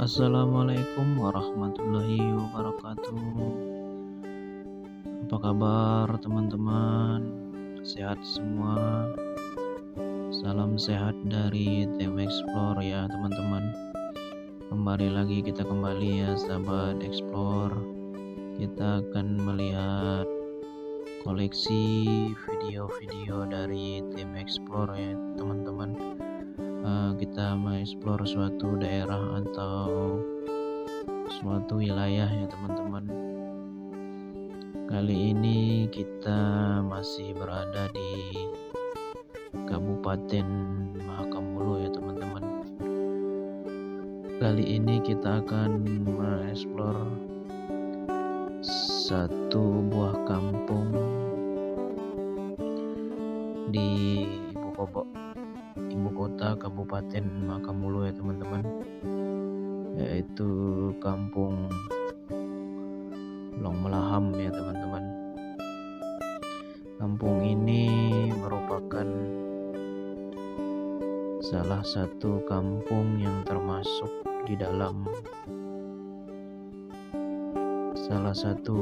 Assalamualaikum warahmatullahi wabarakatuh. Apa kabar teman-teman? Sehat semua? Salam sehat dari Tim Explore ya teman-teman. Kembali lagi ya sahabat Explore. Kita akan melihat koleksi video-video dari Tim Explore ya teman-teman. Kita mengeksplor suatu daerah atau suatu wilayah ya teman-teman. Kali ini kita masih berada di Kabupaten Mahakamulu ya teman-teman. Kali ini kita akan mengeksplor satu buah kampung di ibu kota Kabupaten Mahakamulu ya teman-teman, yaitu Kampung Long Melaham ya teman-teman. Kampung ini merupakan salah satu kampung yang termasuk di dalam salah satu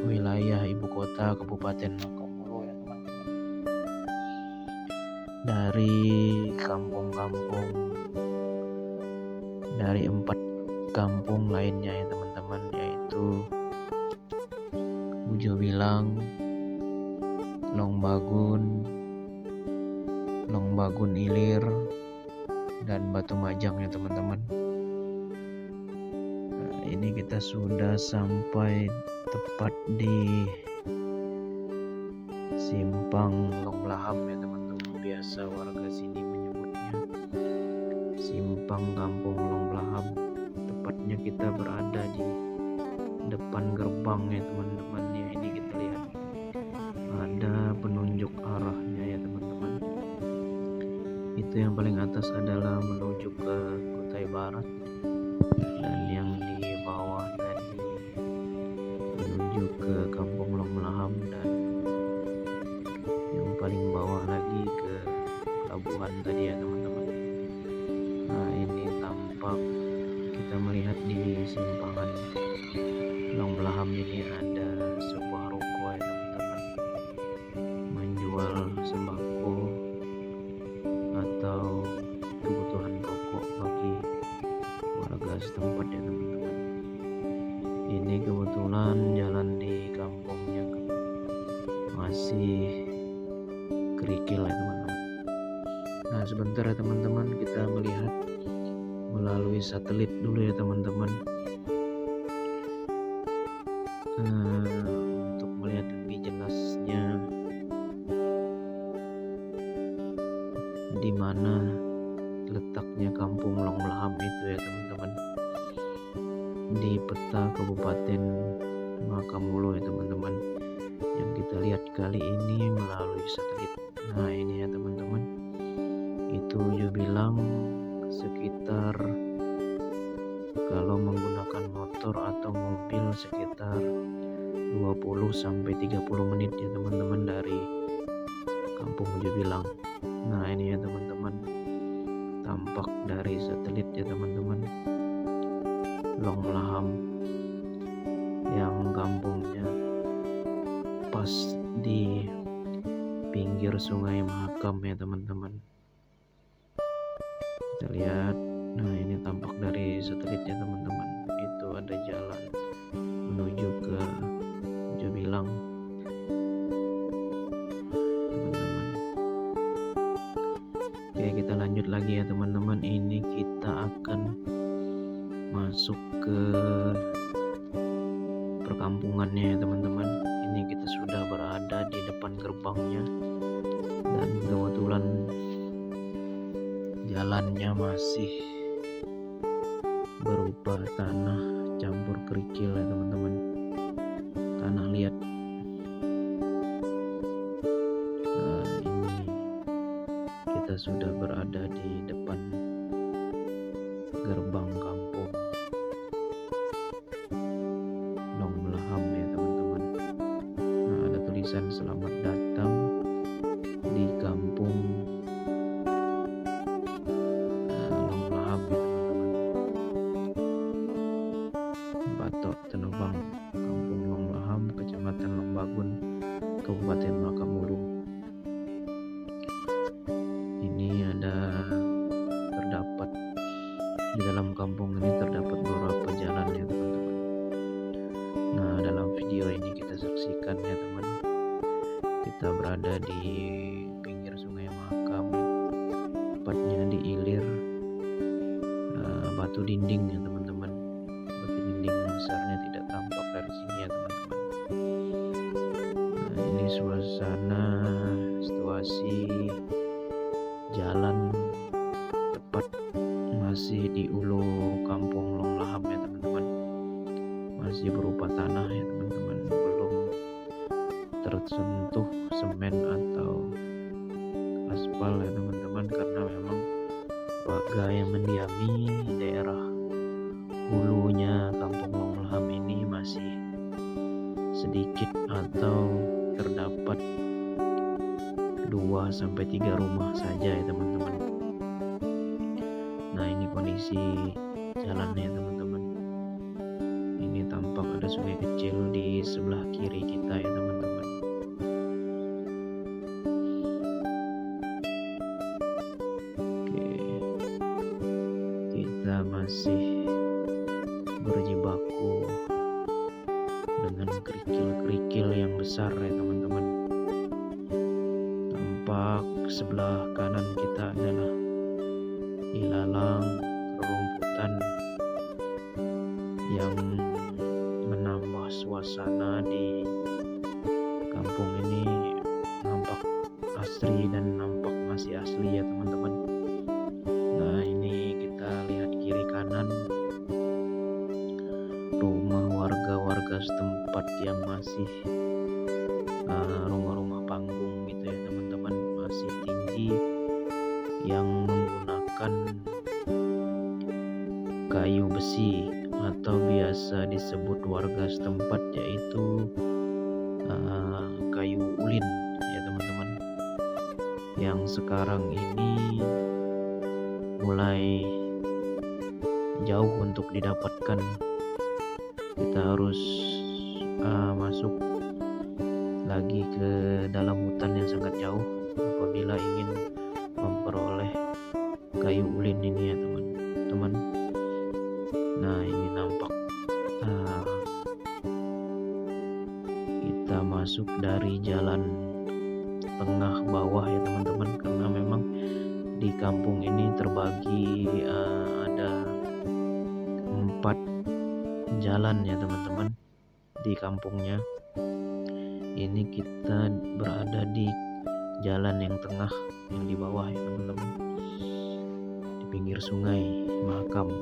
wilayah ibu kota Kabupaten Mahakamulu ya teman-teman. Dari kampung-kampung dari 4 kampung lainnya ya teman-teman, yaitu Bujobilang, Longbagun, Longbagun Ilir, dan Batu Majang ya teman-teman. Nah, ini kita sudah sampai tepat di Simpang Long Melaham ya teman-teman. Biasa warga sini menyebutnya Simpang Kampung Long Melaham. Tepatnya kita berada di depan gerbang ya teman-teman. Ya, ini kita lihat ada penunjuk arahnya ya teman-teman. Itu yang paling atas adalah menuju ke Kutai Barat, dan yang di bawah tadi menuju ke Kampung Long Melaham, dan yang paling bawah lagi ke pelabuhan tadi ya teman-teman. Nah, ini tampak kita melihat di simpangan Long Melaham ini ada sebuah ruko ya teman-teman, menjual sembako atau kebutuhan pokok bagi warga setempat ya teman-teman. Ini kebetulan jalan di kampungnya masih kerikil ya teman-teman. Nah, sebentar ya teman-teman, kita melihat melalui satelit dulu ya teman-teman. Untuk melihat lebih jelasnya di mana letaknya Kampung Long Melaham itu ya teman-teman, di peta Kabupaten Mahakamulu ya teman-teman, yang kita lihat kali ini melalui satelit. Nah, ini ya teman-teman, itu Bujobilang sekitar, kalau menggunakan motor atau mobil, sekitar 20-30 menit ya teman-teman dari Kampung Bujobilang. Nah, ini ya teman-teman, tampak dari satelit ya teman-teman, Long Melaham yang kampungnya pas di pinggir Sungai Mahakam ya teman-teman. Kita lihat, nah ini tampak dari satelitnya teman-teman, itu ada jalan menuju ke Bujobilang teman-teman. Oke, kita lanjut lagi ya teman-teman. Ini kita akan masuk ke perkampungannya ya teman-teman. Ini kita sudah berada di depan gerbangnya, dan kebetulan jalannya masih berupa tanah campur kerikil ya teman-teman, tanah liat. Nah, ini kita sudah berada di depan gerbang Kampung Long Melaham ya teman-teman. Nah, ada tulisan selamat datang di Kampung Long Melaham ya teman-teman. di dalam kampung ini terdapat beberapa jalan ya teman-teman. Nah, dalam video ini kita saksikan ya teman, kita berada di pinggir Sungai Mahakam, tepatnya di ilir batu dinding ya teman-teman. Batu dinding besarnya tidak tampak dari sini ya teman-teman. Nah, ini suasana situasi jalan tepat masih di ulu kampung Long Laham ya teman-teman. Masih berupa tanah ya teman-teman, belum tersentuh semen atau aspal ya teman-teman, karena memang warga yang mendiami daerah hulunya kampung Long Laham ini masih sedikit atau terdapat 2-3 rumah saja ya teman-teman. Nah, ini kondisi jalannya teman-teman. Ini tampak ada sungai kecil di sebelah kiri kita ya teman-teman. Oke, kita masih berjibaku dengan kerikil-kerikil yang besar ya teman-teman. Tampak sebelah kanan kita adalah ilalang rerumputan yang menambah suasana di kampung ini nampak asri dan nampak masih asli ya teman-teman. Nah, ini kita lihat kiri kanan rumah warga-warga setempat yang masih rumah-rumah panggung gitu ya teman-teman, masih tinggi, yang menggunakan kayu besi atau biasa disebut warga setempat yaitu kayu ulin ya teman-teman, yang sekarang ini mulai jauh untuk didapatkan. Kita harus masuk lagi ke dalam hutan yang sangat jauh apabila ingin memperoleh kayu ulin ini ya teman-teman. Nah, ini nampak kita masuk dari jalan tengah bawah ya teman-teman, karena memang di kampung ini terbagi ada 4 jalan ya teman-teman di kampungnya. Ini kita berada di jalan yang tengah, yang di bawah ya teman-teman, di pinggir Sungai Mahakam.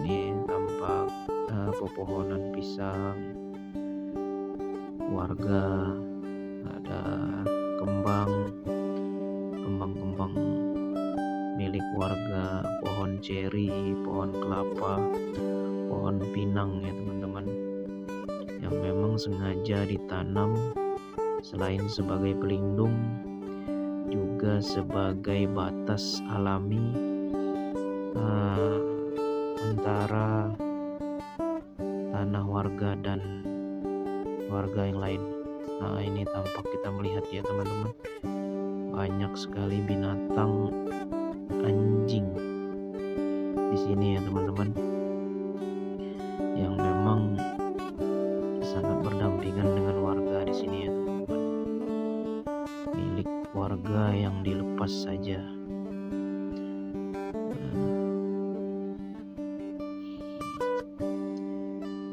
Ini tampak pepohonan pisang warga, ada kembang milik warga, pohon ceri, pohon kelapa, pohon pinang ya teman-teman, yang memang sengaja ditanam selain sebagai pelindung juga sebagai batas alami antara tanah warga dan warga yang lain. Nah, ini tampak kita melihat ya teman-teman, banyak sekali binatang anjing di sini ya teman-teman, yang memang sangat berdampingan dengan warga di sini ya teman-teman, milik warga yang dilepas saja.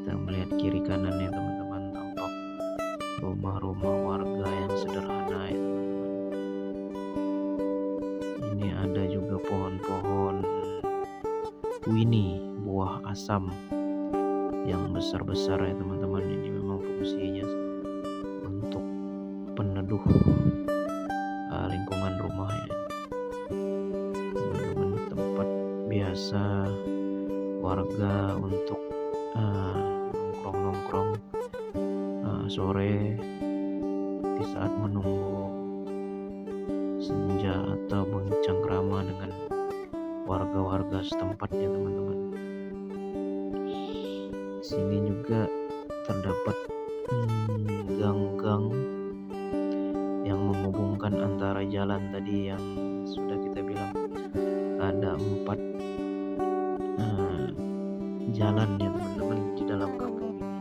Kita melihat kiri kanan ya teman-teman, tampak rumah-rumah warga yang sederhana ya teman-teman. Ini ada juga pohon-pohon wini, buah asam yang besar-besar ya teman-teman. Ini memang fungsinya untuk peneduh lingkungan rumah ya teman-teman, tempat biasa warga untuk nongkrong-nongkrong sore di saat menunggu senja atau bercengkrama dengan warga-warga setempat ya teman-teman. Sini juga terdapat gang-gang yang menghubungkan antara jalan tadi yang sudah kita bilang ada 4 jalan ya teman-teman di dalam kampung ini.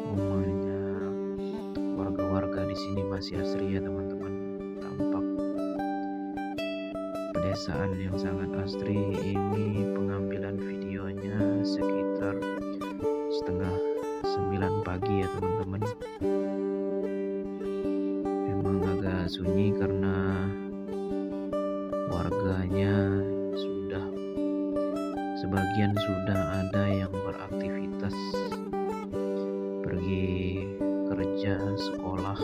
Rumahnya warga-warga di sini masih asri ya teman-teman. Tampak pedesaan yang sangat asri. Ini pengambilan videonya sekitar setengah 9 pagi ya teman-teman. Memang agak sunyi karena warganya sebagian sudah ada yang beraktivitas pergi kerja, sekolah,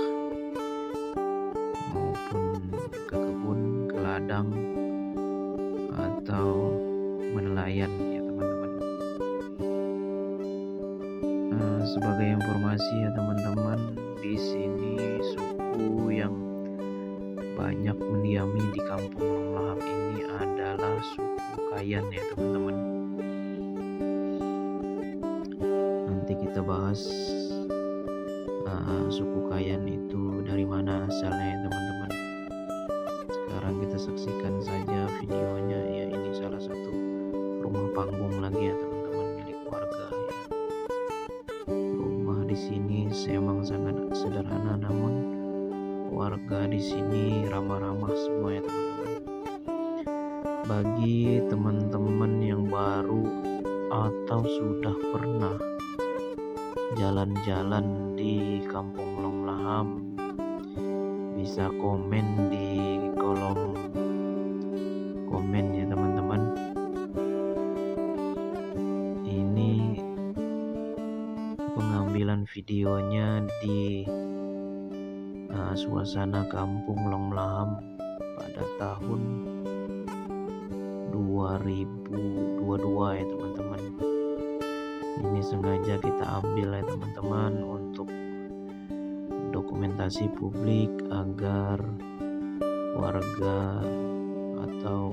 maupun ke kebun, ke ladang, atau menelayan ya teman-teman. Sebagai informasi ya teman-teman, di sini suku yang banyak mendiami di kampung Long Lahap ini adalah suku Kayan ya teman-teman. Nanti kita bahas suku Kayan itu dari mana asalnya ya teman-teman. Sekarang kita saksikan saja videonya ya. Ini salah satu rumah panggung lagi ya teman-teman, milik warga ya. Rumah di sini memang sangat sederhana, namun warga di sini ramah-ramah semua ya teman-teman. Bagi teman-teman yang baru atau sudah pernah jalan-jalan di kampung Long Lahap, bisa komen di kolom komen ya teman-teman. Ini pengambilan videonya di suasana kampung Long Lahap pada tahun 2022 ya teman-teman. Ini sengaja kita ambil ya teman-teman untuk dokumentasi publik agar warga atau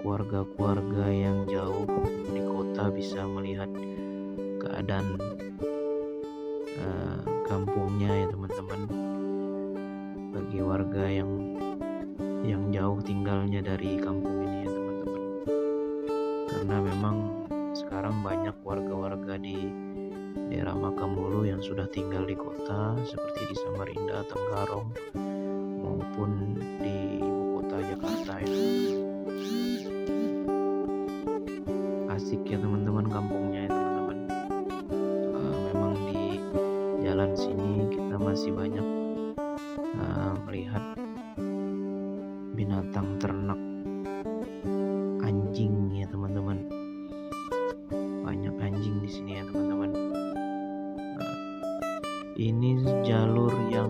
keluarga-keluarga yang jauh di kota bisa melihat keadaan kampungnya ya teman-teman. Bagi warga yang jauh tinggalnya dari kampung ini ya teman-teman, karena memang sekarang banyak warga-warga di daerah Makamulu yang sudah tinggal di kota seperti di Samarinda, Tenggarong, maupun di ibu kota Jakarta ya. Asik ya teman-teman kampungnya ya teman-teman. Memang di jalan sini kita masih banyak melihat binatang ternak, anjing ya teman-teman. Banyak anjing di sini ya teman-teman. Ini jalur yang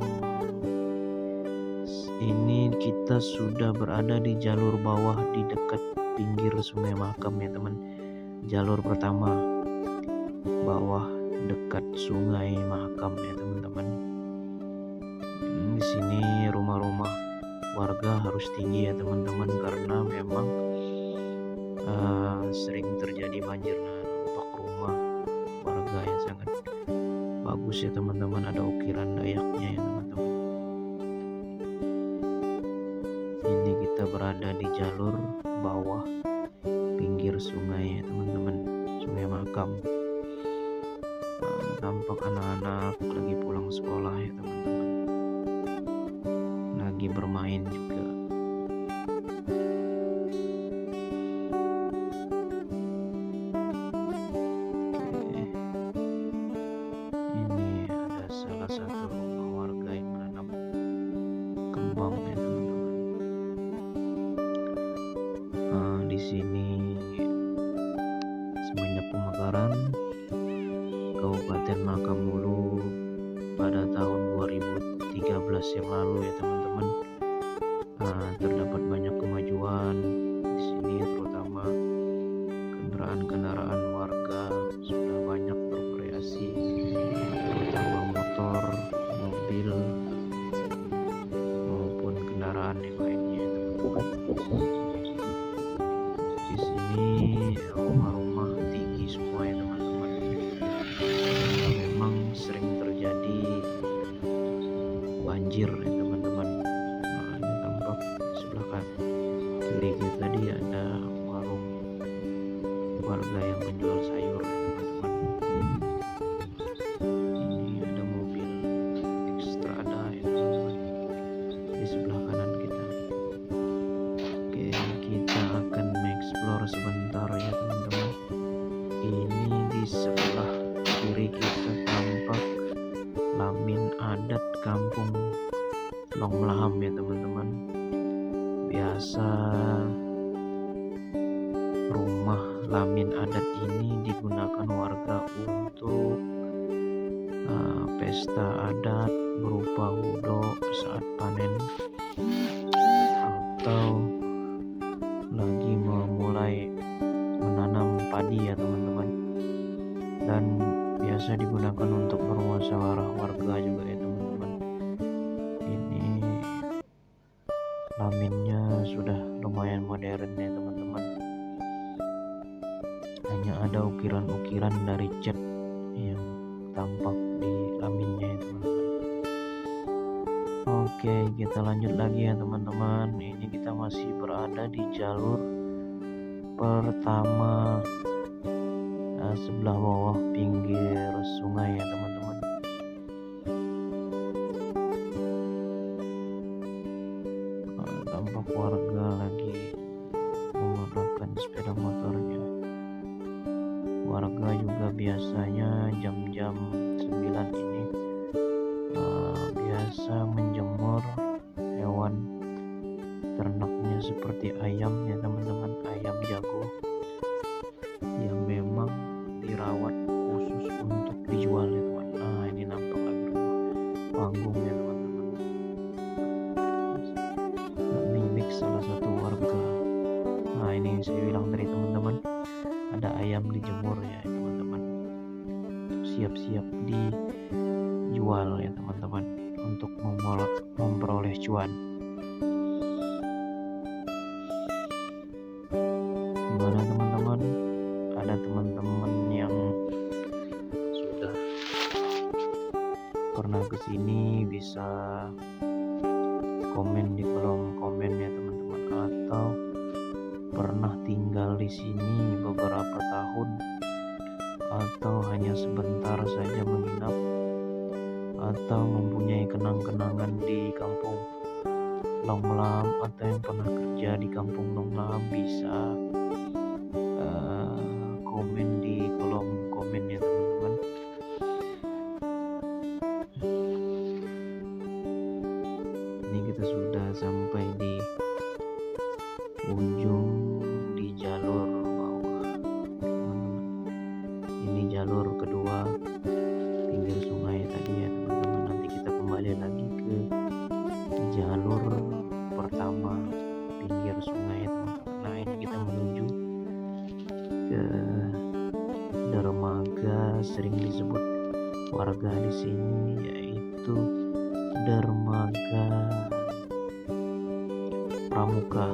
ini kita sudah berada di jalur bawah di dekat pinggir Sungai Mahakam ya teman. Jalur pertama bawah dekat Sungai Mahakam ya teman-teman. Di sini rumah-rumah warga harus tinggi ya teman-teman, karena memang sering terjadi banjir. Nampak rumah warga yang sangat bagus ya teman-teman, ada ukiran Dayaknya ya teman-teman. Ini kita berada di jalur bawah pinggir sungai ya teman-teman, Sungai Mahakam. Tampak anak-anak lagi pulang sekolah ya teman-teman, lagi bermain juga. Ini ada salah satu rumah warga yang menanam kembang ya teman-teman. Di sini semenjak pemekaran Kabupaten Makamulu pada tahun 2013 yang lalu ya teman-teman, terdapat banyak kemajuan di sini, terutama kendaraan-kendaraan warga sudah banyak bervariasi, terutama motor, mobil, maupun kendaraan yang lainnya teman-teman. Di sini rumah-rumah tinggi semua ya teman-teman. Memang sering terjadi banjir ya teman-teman. masa rumah lamin adat ini digunakan warga untuk pesta adat berupa hudo saat panen atau lagi memulai menanam padi ya teman-teman, dan biasa digunakan untuk bermusyawarah warga juga ya teman-teman. Ini laminnya sudah lumayan modern ya teman-teman, hanya ada ukiran-ukiran dari cat yang tampak di laminnya ya teman-teman. Oke, kita lanjut lagi ya teman-teman. Ini kita masih berada di jalur pertama sebelah bawah pinggir sungai ya teman-teman. Tampak warga lagi menggunakan sepeda motornya. Warga juga biasanya jam-jam 9 ini biasa menjemur hewan ternaknya seperti ayam ya teman-teman, ayam jago yang memang dirawat khusus untuk dijual ya teman. Nah, ini nampak lagi rumah panggung ya teman-teman, milik salah satu warga. Nah, ini saya bilang tadi teman-teman, ada ayam dijemur ya teman-teman, siap-siap dijual ya teman-teman untuk memperoleh cuan. Gimana teman-teman? Ada teman-teman yang sudah pernah kesini bisa komen di kolom komen ya teman-teman, atau pernah tinggal di sini beberapa tahun atau hanya sebentar saja menginap, atau mempunyai kenang-kenangan di kampung Longlam, atau yang pernah kerja di kampung Longlam, bisa komen di kolom komen ya teman-teman. Ini kita sudah sampai di ujung di jalur bawah teman-teman. Ini jalur kedua pinggir sungai tadi ya teman-teman. Nanti kita kembali lagi ke jalur pertama pinggir sungai ya teman-teman. Nah, ini kita menuju ke dermaga sering disebut warga di sini, yaitu dermaga Pramuka,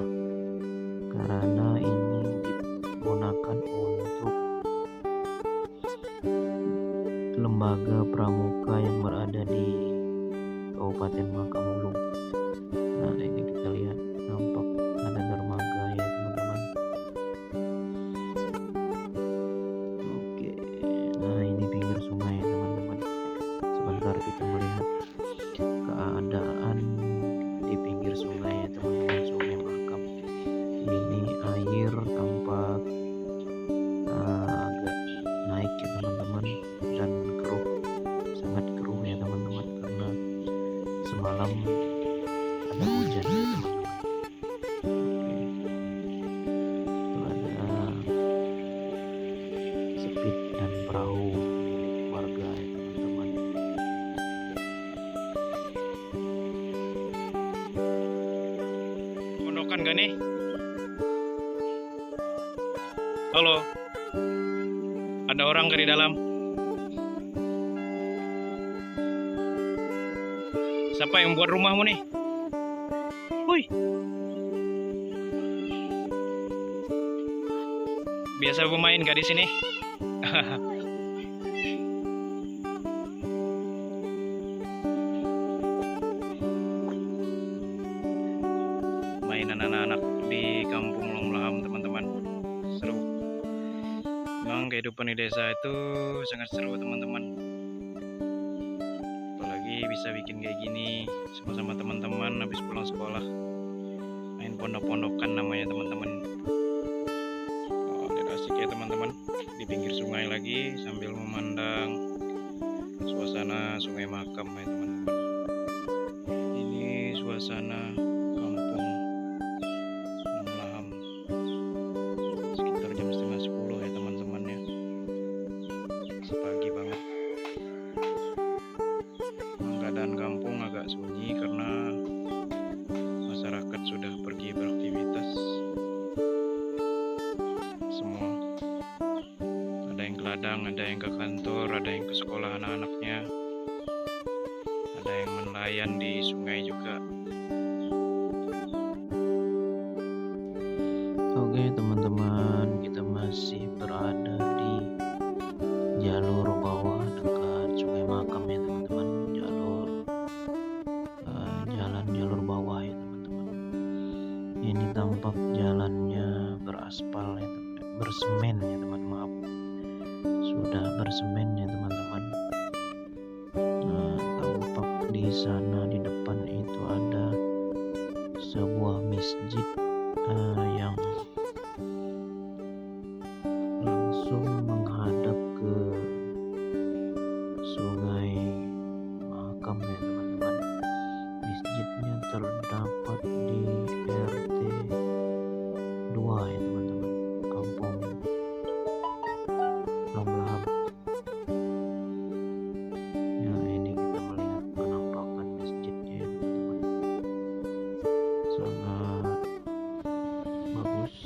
karena ini digunakan untuk lembaga pramuka yang berada di Kabupaten Makamulung. Nah, ini kita lihat nampak ada dermaga ya teman-teman. Oke, nah ini pinggir sungai ya teman-teman. Sebentar kita melihat keadaan di pinggir sungai ya teman-teman, Sungai Mahakam. Ini air tampak agak naik ya teman-teman, dan keruh, sangat keruh ya teman-teman, karena semalam ada hujan ya teman-teman. Oke, itu ada sepit dan perahu milik warga ya teman-teman. Pondokan gak nih? Halo, ada orang gak di dalam? Siapa yang buat rumahmu nih? Woi, biasa bermain gak di sini? Mainan anak-anak di kampung Longlam teman-teman, seru. Memang kehidupan di desa itu sangat seru teman-teman. Apalagi bisa bikin kayak gini sama-sama teman-teman habis pulang sekolah, main pondok-pondokan namanya teman-teman. Oh, ini asik ya teman-teman, di pinggir sungai lagi sambil memandang suasana Sungai Mahakam ya teman-teman. Ini suasana kampung masih pagi banget. Keadaan kampung agak sunyi karena masyarakat sudah pergi beraktivitas semua. Ada yang ke ladang, ada yang ke kantor, ada yang ke sekolah anak-anaknya, ada yang nelayan di sungai juga. Oke teman-teman, kita masih berada di jalur bawah dekat Sungai Mahakam ya teman-teman. Jalur bawah ya teman-teman. Ini tampak jalannya beraspal ya, bersemen ya teman, maaf, sudah bersemen ya teman-teman. Nah, tampak di sana di depan itu ada sebuah masjid yang langsung menghadap ke Sungai Mahakam ya teman-teman. Masjidnya terdapat di RT 2 ya teman-teman, Kampung Long Belahap. Ya, ini kita melihat penampakan masjidnya ya teman-teman, sangat bagus,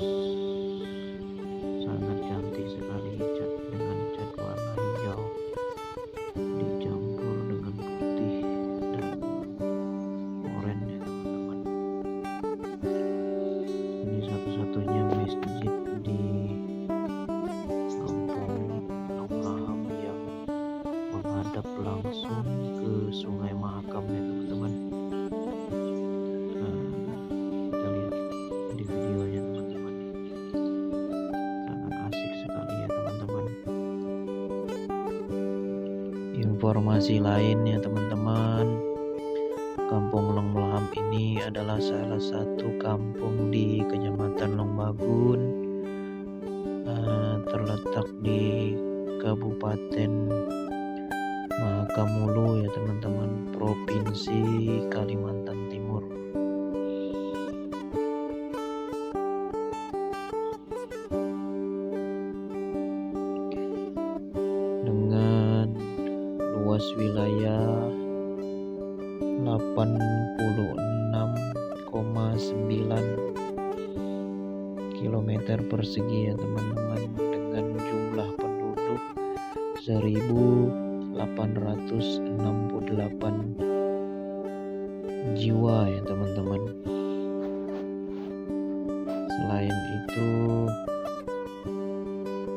sangat cantik sekali dengan cat warna hijau dicampur dengan putih dan oranye ya teman-teman. Ini satu-satunya masjid di Kampung Long Belahap yang menghadap langsung ke Sungai Mahakam ya teman-teman. Kita lihat di videonya teman-teman, sangat asik sekali ya teman-teman. Informasi lain ya teman-teman, Kampung Long Belahap ini adalah salah satu kampung di Kecamatan Long Babun, terletak di Kabupaten Mahakam Ulu ya teman-teman, Provinsi Kalimantan Timur. Dengan luas wilayah 86,9 km persegi ya teman-teman, dengan jumlah penduduk 1.868 jiwa ya teman-teman. Selain itu,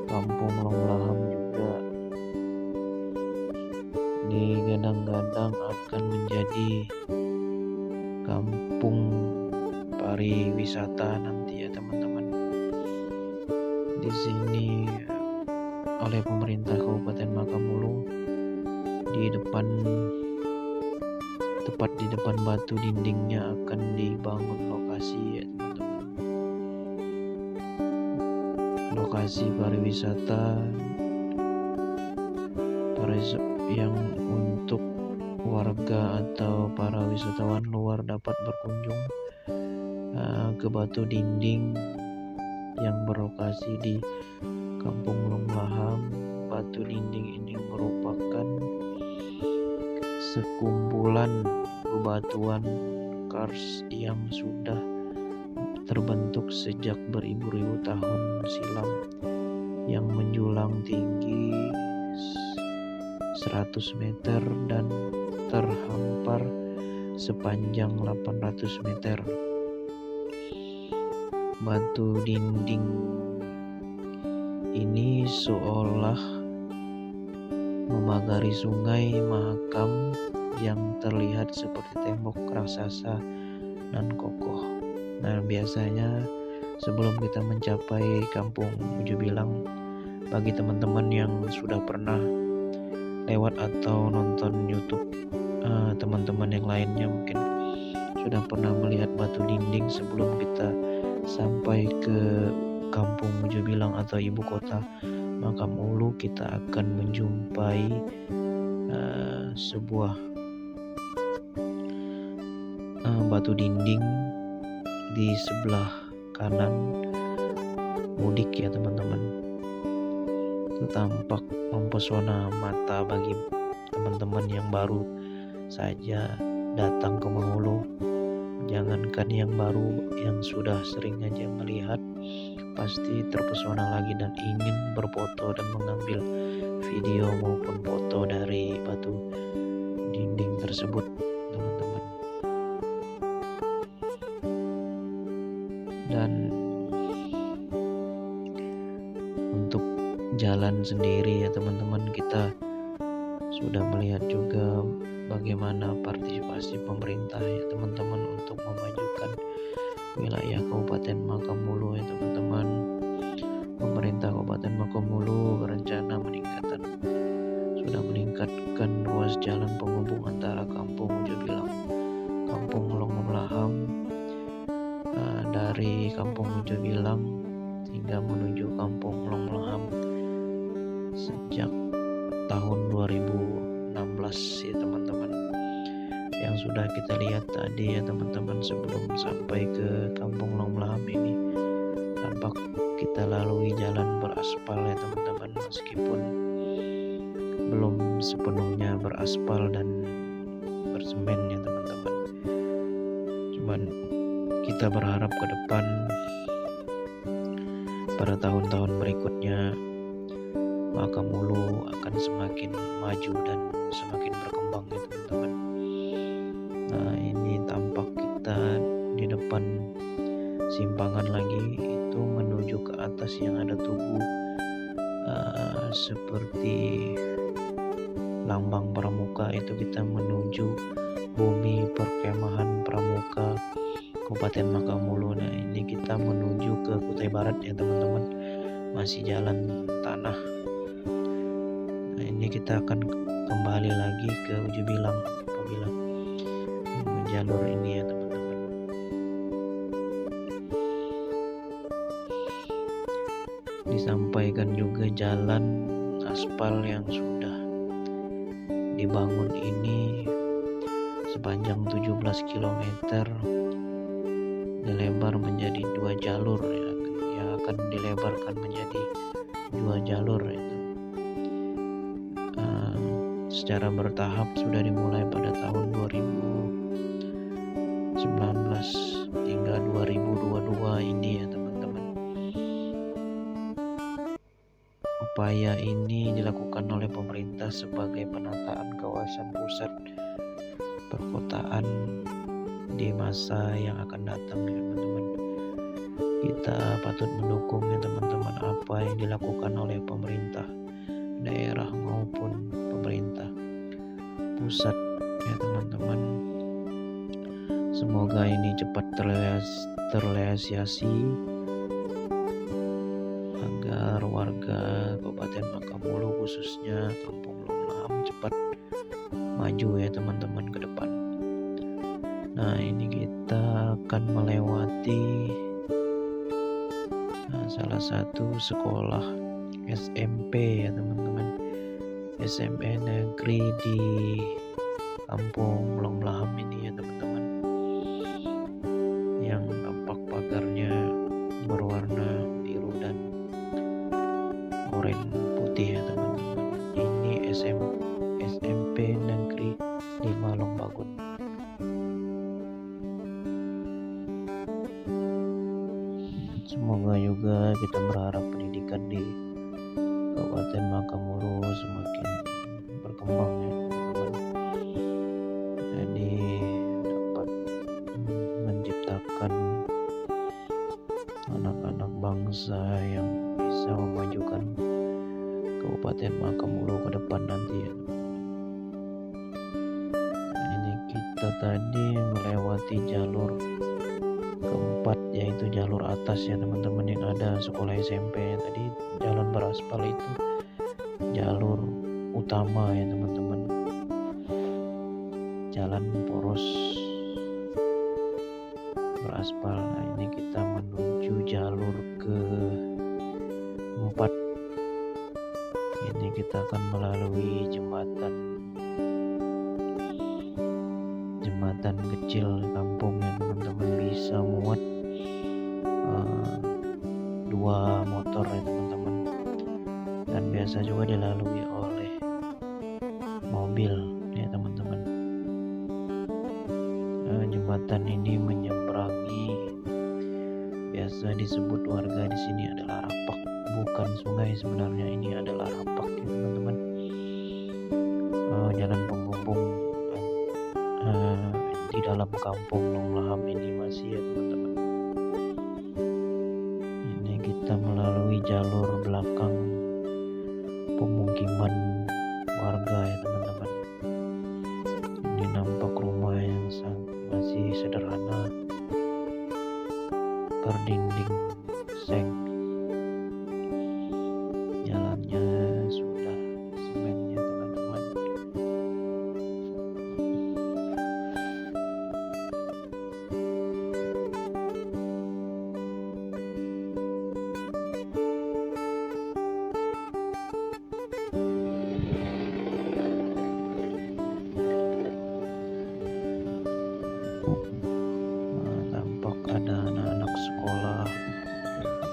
Kampung Long Belahap juga digadang-gadang akan menjadi kampung pariwisata nanti ya teman-teman. Di sini oleh pemerintah Kabupaten Mahakam Ulu, tepat di depan batu dindingnya akan dibangun lokasi ya teman-teman, lokasi pariwisata yang untuk warga atau para wisatawan luar dapat berkunjung ke batu dinding yang berlokasi di Kampung Long Belahap. Batu dinding ini merupakan sekumpulan bebatuan kars yang sudah terbentuk sejak beribu-ribu tahun silam, yang menjulang tinggi 100 meter dan terhampar sepanjang 800 meter. Batu dinding ini seolah memagari Sungai Mahakam yang terlihat seperti tembok raksasa dan kokoh. Nah, biasanya sebelum kita mencapai Kampung Uju Bilang, bagi teman-teman yang sudah pernah lewat atau nonton YouTube teman-teman yang lainnya, mungkin sudah pernah melihat batu dinding sebelum kita sampai ke Kampung Uju Bilang atau ibu kota Mahakam Ulu. Kita akan menjumpai sebuah batu dinding di sebelah kanan mudik ya teman-teman. Itu tampak mempesona mata bagi teman-teman yang baru saja datang ke Mahulu. Jangankan yang baru, yang sudah sering aja melihat pasti terpesona lagi dan ingin berfoto dan mengambil video maupun foto dari batu dinding tersebut, teman-teman. Dan untuk jalan sendiri ya teman-teman, kita sudah melihat juga bagaimana partisipasi pemerintah ya teman-teman untuk memajukan wilayah Kabupaten Makamulu ya teman-teman. Pemerintah Kabupaten Makamulu berencana sudah meningkatkan ruas jalan penghubung antara Kampung Ujo Bilang, Kampung Longlaham, dari Kampung Ujo Bilang hingga menuju Kampung Longlaham sejak tahun 2016 ya teman-teman. Yang sudah kita lihat tadi ya teman-teman, sebelum sampai ke Kampung Longlaham ini tampak kita lalui jalan beraspal ya teman-teman, meskipun belum sepenuhnya beraspal dan bersemen ya teman-teman. Cuman kita berharap ke depan pada tahun-tahun berikutnya Makamulu akan semakin maju dan semakin berkembang ya teman-teman. Nah, ini tampak kita di depan simpangan lagi itu menuju ke atas yang ada tugu seperti lambang pramuka, itu kita menuju bumi perkemahan pramuka Kabupaten Makamulu. Nah, ini kita menuju ke Kutai Barat ya teman-teman, masih jalan tanah. Nah, ini kita akan kembali lagi ke Ujo Bilang apabila jalur ini ya teman-teman. Disampaikan juga jalan aspal yang sudah dibangun ini sepanjang 17 km dilebar menjadi 2 jalur ya, yang akan dilebarkan menjadi 2 jalur itu. Secara bertahap sudah dimulai pada tahun 2019 hingga 2022 ini ya teman-teman. Upaya ini dilakukan oleh pemerintah sebagai penataan kawasan pusat perkotaan di masa yang akan datang ya teman-teman. Kita patut mendukung ya teman-teman apa yang dilakukan oleh pemerintah daerah maupun pemerintah pusat ya teman-teman. Semoga ini cepat terrealisasi agar warga Kabupaten Makamulu khususnya Kampung Longlaham cepat maju ya teman-teman ke depan. Nah, ini kita akan melewati salah satu sekolah SMP ya teman-teman, SMP negeri di Kampung Longlaham ini ya teman-teman, yang tampak pagarnya berwarna biru dan oranye putih ya teman-teman. Ini SMP negeri 5 Lombagun. Semoga juga kita berharap pendidikan di Kabupaten Makamulu semakin berkembang ya teman-teman. Jadi dapat menciptakan anak-anak bangsa yang bisa memajukan Kabupaten Makamulu ke depan nanti ya. Nah, ini kita tadi melewati jalur keempat, yaitu jalur atas ya teman-teman, yang ada sekolah SMP. Tadi jalan beraspal itu jalur utama ya teman-teman, jalan poros beraspal. Nah, ini kita menuju jalur keempat. Ini kita akan melalui jembatan kecil kampung ya teman-teman, bisa muat 2 motor ya teman-teman, dan biasa juga dilalui bukan sungai, sebenarnya ini adalah rapak ya teman-teman. Jalan penghubung di dalam kampung Long Laham ini masih ya teman-teman. Ini kita melalui jalur belakang pemukiman warga ya teman-teman. Ini nampak rumah yang masih sederhana, berdinding seng. Jalannya sudah semen ya teman-teman. Tampak ada anak-anak sekolah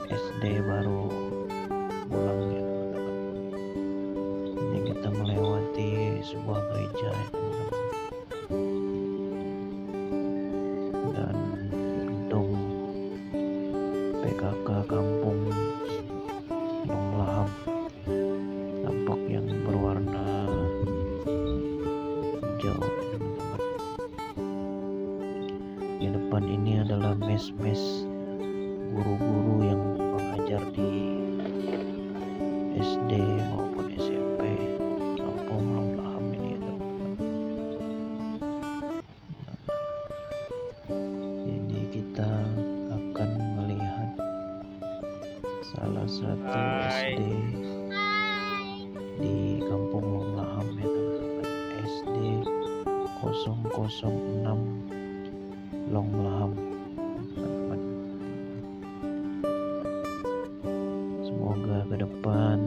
SD baru pulang ya teman-teman. Ini kita melewati sebuah gereja ya teman-teman, dan gedung PKK Kampung Long Laham tampak yang berwarna hijau ya teman-teman. Di depan ini adalah mes-mes guru-guru yang mengajar di SD maupun SMP Kampung Long Laham ini ya teman-teman. Jadi kita akan melihat salah satu SD di Kampung Long Laham ya teman-teman, SD 006 Long Laham teman-teman. Semoga ke depan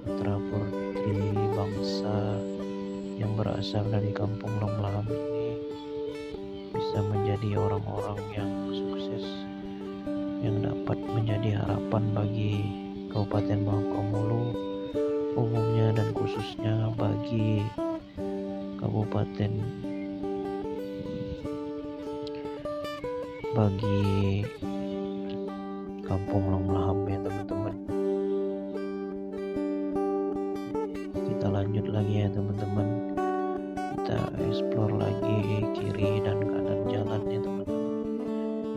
putra putri bangsa yang berasal dari Kampung Long Laham ini bisa menjadi orang-orang yang sukses, yang dapat menjadi harapan bagi Kabupaten Bangka-Mulu umumnya dan khususnya bagi Kampung Long Laham ya teman-teman. Kita lanjut lagi ya teman-teman, kita explore lagi kiri dan kanan jalan ya teman-teman.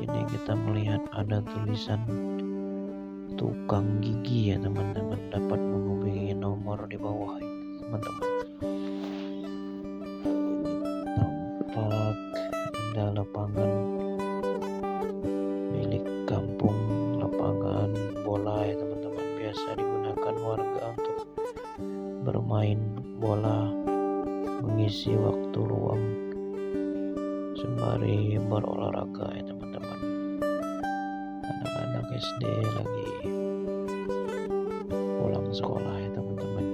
Ini kita melihat ada tulisan tukang gigi ya teman-teman, dapat menghubungi nomor di bawah ya teman-teman. Tampak ada lapangan milik kampung, lapangan bola ya teman-teman, biasa digunakan warga untuk bermain bola, mengisi waktu luang sembari berolahraga ya teman-teman. Anak-anak SD lagi pulang sekolah ya teman-teman.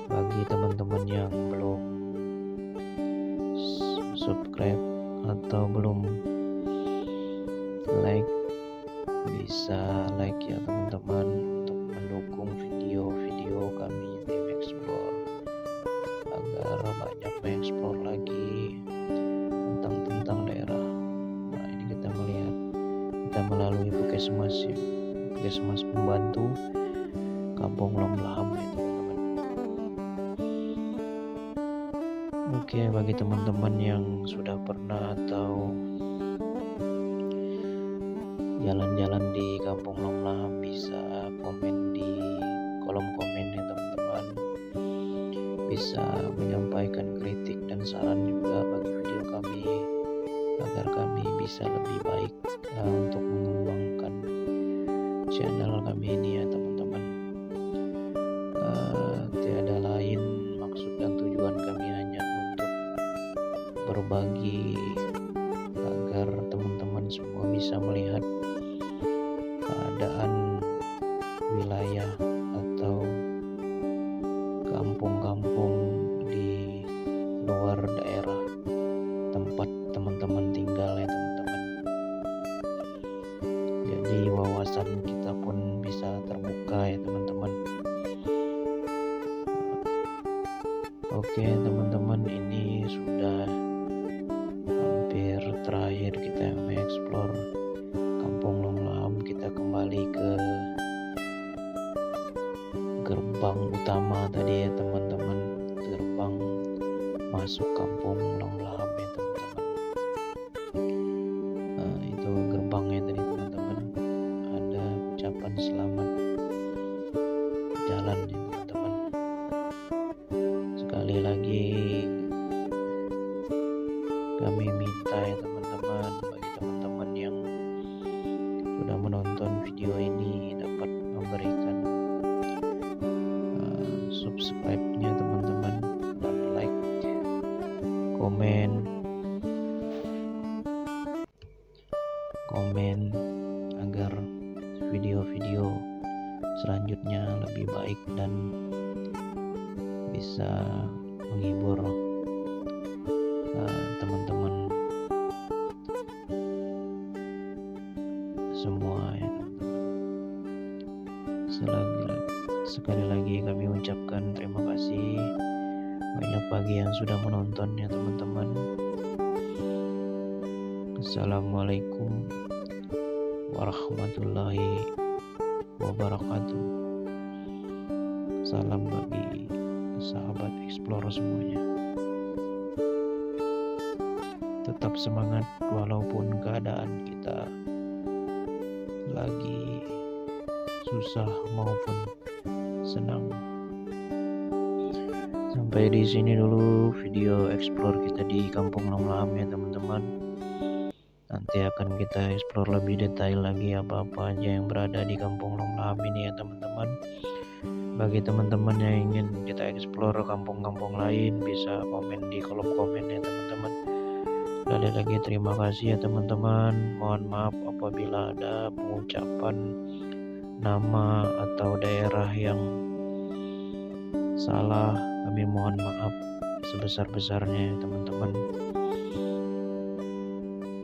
Bagi teman-teman yang belum subscribe atau belum like, bisa like ya teman-teman untuk mendukung video-video kami Tim Explore agar banyak mengeksplor lagi tentang daerah. Nah, ini kita melihat kita melalui puskesmas pembantu Kampung Long Laham ya teman-teman. Oke, bagi teman-teman yang sudah pernah atau jalan-jalan di Kampung Long Laham bisa komen di kolom komen ya teman-teman, bisa menyampaikan kritik dan saran juga bagi video kami agar kami bisa lebih baik untuk mengembangkan channel kami ini ya teman-teman. Tiada lain maksud dan tujuan kami hanya untuk berbagi agar teman-teman semua bisa melihat keadaan wilayah atau kampung-kampung di luar daerah tempat teman-teman tinggal ya teman-teman. Jadi wawasan kita pun bisa terbuka ya teman-teman. Oke teman-teman, ini sudah hampir terakhir kita mengeksplor Kampung Long Laham, kita kembali ke gerbang utama tadi ya teman-teman, gerbang masuk Kampung Long Laham ya teman-teman. Itu gerbangnya tadi teman-teman, ada ucapan selamat jalan ya teman-teman. Sekali lagi kami minta ya teman-teman, bagi teman-teman yang sudah menonton video ini dapat memberikan subscribe-nya teman-teman, dan like, komen agar video-video selanjutnya lebih baik dan bisa menghibur teman-teman semua ya teman-teman. Sekali lagi kami ucapkan terima kasih banyak bagi yang sudah menonton ya teman-teman. Assalamualaikum warahmatullahi wabarakatuh. Salam bagi sahabat explore semuanya. Tetap semangat walaupun keadaan kita lagi susah maupun senang. Sampai di sini dulu video explore kita di Kampung Long Laham ya teman-teman. Nanti akan kita explore lebih detail lagi apa-apa aja yang berada di Kampung Long Laham ini ya teman-teman. Bagi teman-teman yang ingin kita explore kampung-kampung lain, bisa komen di kolom komen ya teman-teman. Sekali lagi terima kasih ya teman-teman. Mohon maaf apabila ada pengucapan nama atau daerah yang salah, kami mohon maaf sebesar-besarnya ya teman-teman.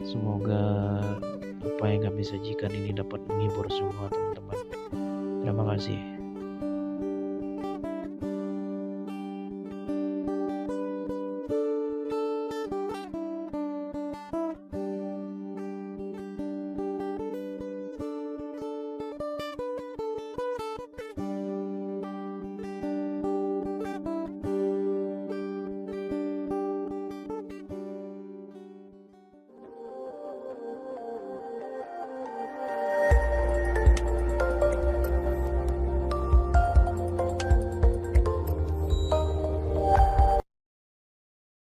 Semoga apa yang kami sajikan ini dapat menghibur semua teman-teman. Terima kasih.